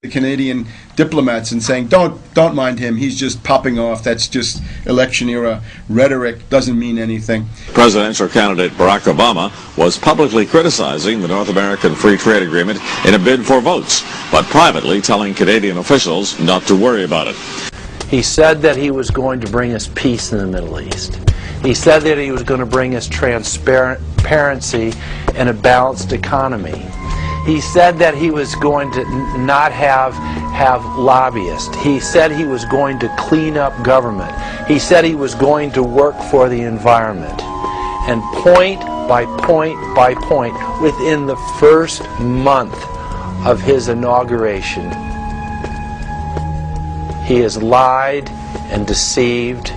the Canadian diplomats and saying, don't mind him, he's just popping off, that's just election era rhetoric, doesn't mean anything. Presidential candidate Barack Obama was publicly criticizing the North American Free Trade Agreement in a bid for votes, but privately telling Canadian officials not to worry about it. He said that he was going to bring us peace in the Middle East. He said that he was going to bring us transparency and a balanced economy. He said that he was going to not have lobbyists. He said he was going to clean up government. He said he was going to work for the environment. And point by point by point, within the first month of his inauguration, he has lied and deceived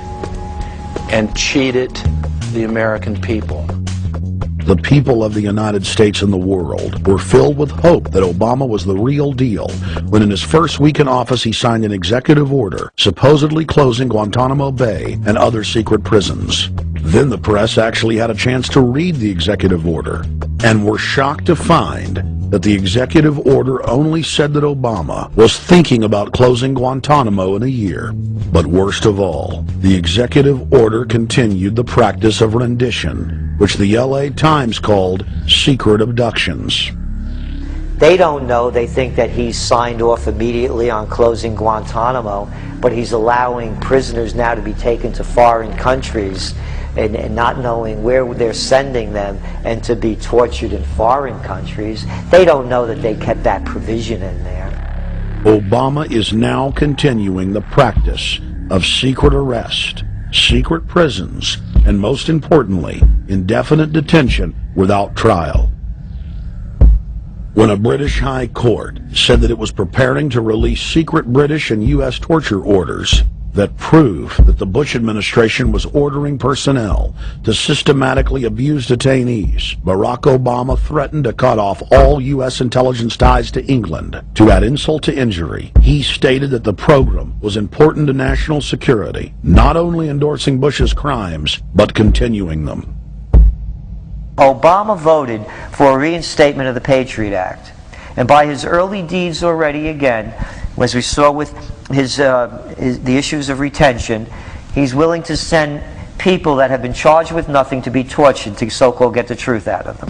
and cheated the American people. The people of the United States and the world were filled with hope that Obama was the real deal when in his first week in office he signed an executive order supposedly closing Guantanamo Bay and other secret prisons. Then the press actually had a chance to read the executive order and were shocked to find that the executive order only said that Obama was thinking about closing Guantanamo in a year. But worst of all, the executive order continued the practice of rendition, which the LA Times called secret abductions. They don't know. They think that he's signed off immediately on closing Guantanamo, but he's allowing prisoners now to be taken to foreign countries and not knowing where they're sending them and to be tortured in foreign countries. They don't know that they kept that provision in there. Obama is now continuing the practice of secret arrest, secret prisons, and most importantly, indefinite detention without trial. When a British High Court said that it was preparing to release secret British and U.S. torture orders that prove that the Bush administration was ordering personnel to systematically abuse detainees, Barack Obama threatened to cut off all U.S. intelligence ties to England. To add insult to injury, he stated that the program was important to national security, not only endorsing Bush's crimes, but continuing them. Obama voted for a reinstatement of the Patriot Act. And by his early deeds already, again, as we saw with the issues of retention, he's willing to send people that have been charged with nothing to be tortured to so-called get the truth out of them.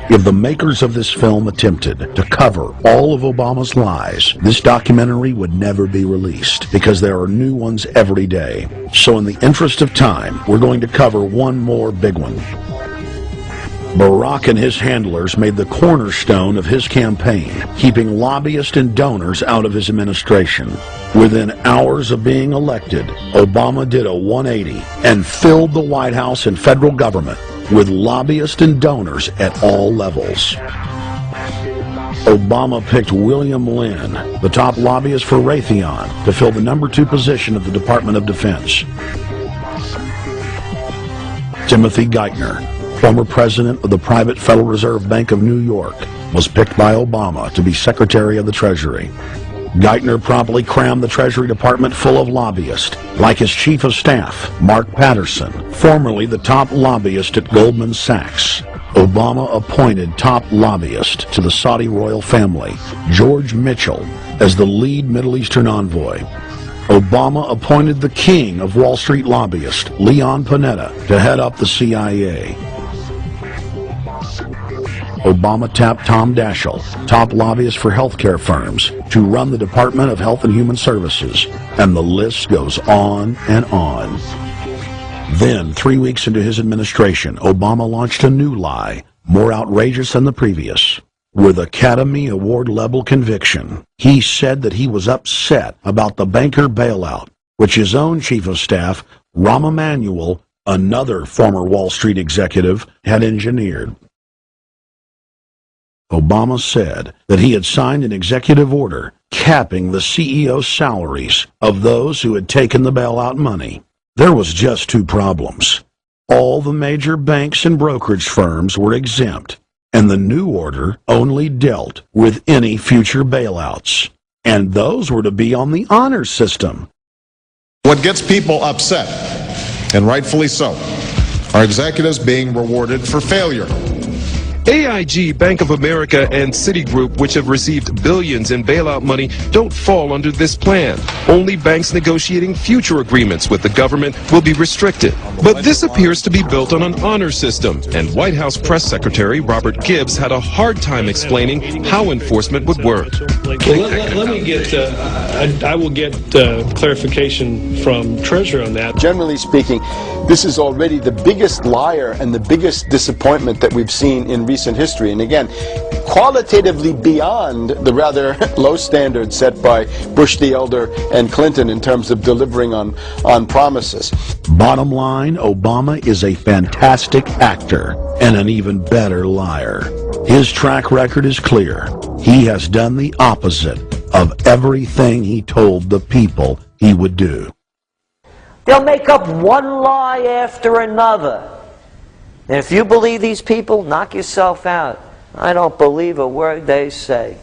If the makers of this film attempted to cover all of Obama's lies, this documentary would never be released because there are new ones every day. So in the interest of time, we're going to cover one more big one. Barack and his handlers made the cornerstone of his campaign, keeping lobbyists and donors out of his administration. Within hours of being elected, Obama did a 180 and filled the White House and federal government with lobbyists and donors at all levels. Obama picked William Lynn, the top lobbyist for Raytheon, to fill the number 2 position of the Department of Defense. Timothy Geithner, former president of the private Federal Reserve Bank of New York, was picked by Obama to be Secretary of the Treasury. Geithner promptly crammed the Treasury Department full of lobbyists, like his Chief of Staff, Mark Patterson, formerly the top lobbyist at Goldman Sachs. Obama appointed top lobbyist to the Saudi royal family, George Mitchell, as the lead Middle Eastern envoy. Obama appointed the king of Wall Street lobbyists, Leon Panetta, to head up the CIA. Obama tapped Tom Daschle, top lobbyist for healthcare firms, to run the Department of Health and Human Services, and the list goes on and on. Then, 3 weeks into his administration, Obama launched a new lie, more outrageous than the previous. With Academy Award-level conviction, he said that he was upset about the banker bailout, which his own Chief of Staff, Rahm Emanuel, another former Wall Street executive, had engineered. Obama said that he had signed an executive order capping the CEO's salaries of those who had taken the bailout money. There was just 2 problems. All the major banks and brokerage firms were exempt, and the new order only dealt with any future bailouts. And those were to be on the honor system. What gets people upset, and rightfully so, are executives being rewarded for failure. AIG, Bank of America, and Citigroup, which have received billions in bailout money, don't fall under this plan. Only banks negotiating future agreements with the government will be restricted. But this appears to be built on an honor system, and White House Press Secretary Robert Gibbs had a hard time explaining how enforcement would work. Let me get, I will get clarification from Treasury on that. Generally speaking, this is already the biggest liar and the biggest disappointment that we've seen in recent history. And again, qualitatively beyond the rather low standards set by Bush the Elder and Clinton in terms of delivering on promises. Bottom line, Obama is a fantastic actor and an even better liar. His track record is clear. He has done the opposite of everything he told the people he would do. They'll make up one lie after another. And if you believe these people, knock yourself out. I don't believe a word they say.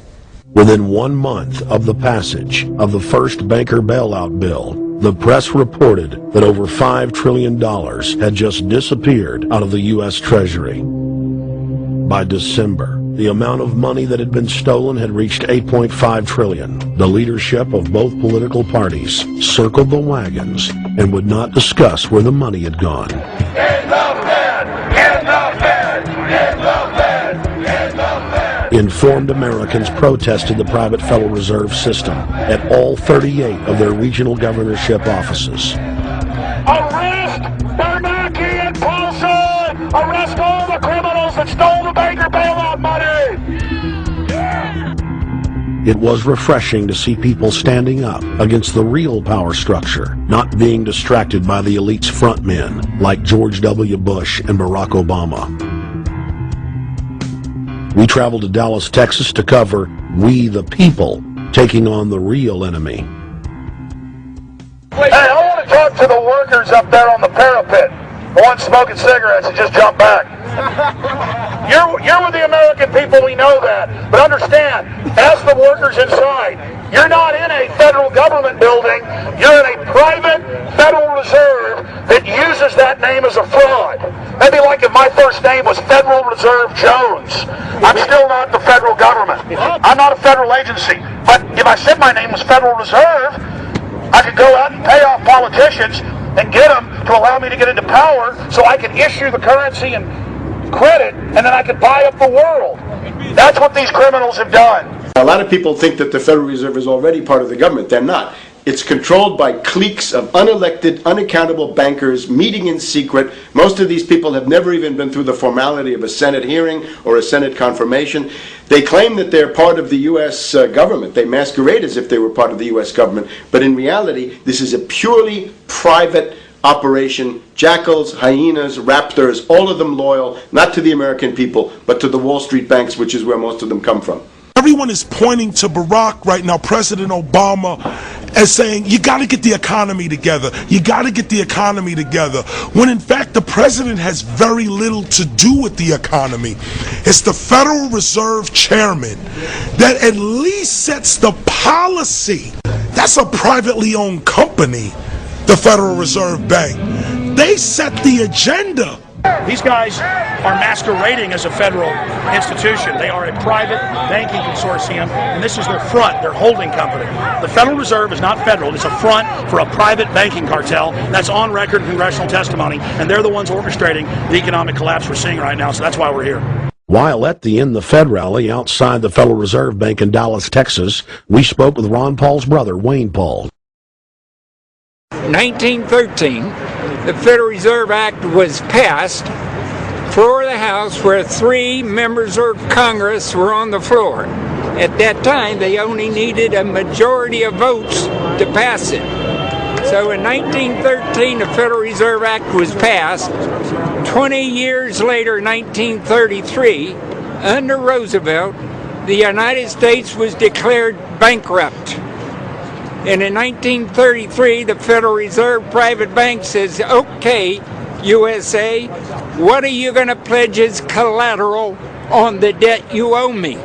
Within 1 month of the passage of the first banker bailout bill, the press reported that over $5 trillion had just disappeared out of the U.S. Treasury. By December, the amount of money that had been stolen had reached $8.5 trillion. The leadership of both political parties circled the wagons and would not discuss where the money had gone. Informed Americans protested the private Federal Reserve System at all 38 of their regional governorship offices. Arrest Bernanke and Paulson! Arrest all the criminals that stole the banker bailout money! It was refreshing to see people standing up against the real power structure, not being distracted by the elite's frontmen like George W. Bush and Barack Obama. We traveled to Dallas, Texas to cover We the People taking on the real enemy. Hey, I want to talk to the workers up there on the parapet. The ones smoking cigarettes and just jump back. You're with the American people, we know that. But understand, as the workers inside, you're not in a federal government building, you're in a private Federal Reserve that uses that name as a fraud. That'd be like if my first name was Federal Reserve Jones. I'm still not the federal government. I'm not a federal agency. But if I said my name was Federal Reserve, I could go out and pay off politicians and get them to allow me to get into power so I can issue the currency and credit, and then I can buy up the world. That's what these criminals have done. A lot of people think that the Federal Reserve is already part of the government. They're not. It's controlled by cliques of unelected, unaccountable bankers meeting in secret. Most of these people have never even been through the formality of a Senate hearing or a Senate confirmation. They claim that they're part of the U.S. government. They masquerade as if they were part of the U.S. government. But in reality, this is a purely private operation. Jackals, hyenas, raptors, all of them loyal, not to the American people, but to the Wall Street banks, which is where most of them come from. Everyone is pointing to Barack right now, President Obama, as saying, you got to get the economy together. You got to get the economy together. When in fact, the president has very little to do with the economy. It's the Federal Reserve chairman that at least sets the policy. That's a privately owned company, the Federal Reserve Bank. They set the agenda. These guys are masquerading as a federal institution. They are a private banking consortium, and this is their front, their holding company. The Federal Reserve is not federal. It's a front for a private banking cartel. That's on record in congressional testimony, and they're the ones orchestrating the economic collapse we're seeing right now, so that's why we're here. While at the In the Fed rally outside the Federal Reserve Bank in Dallas, Texas, we spoke with Ron Paul's brother, Wayne Paul. 1913, the Federal Reserve Act was passed, floor of the House, where 3 members of Congress were on the floor. At that time, they only needed a majority of votes to pass it. So in 1913, the Federal Reserve Act was passed. 20 years later, 1933, under Roosevelt, the United States was declared bankrupt. And in 1933, the Federal Reserve Private Bank says, okay, USA, what are you going to pledge as collateral on the debt you owe me?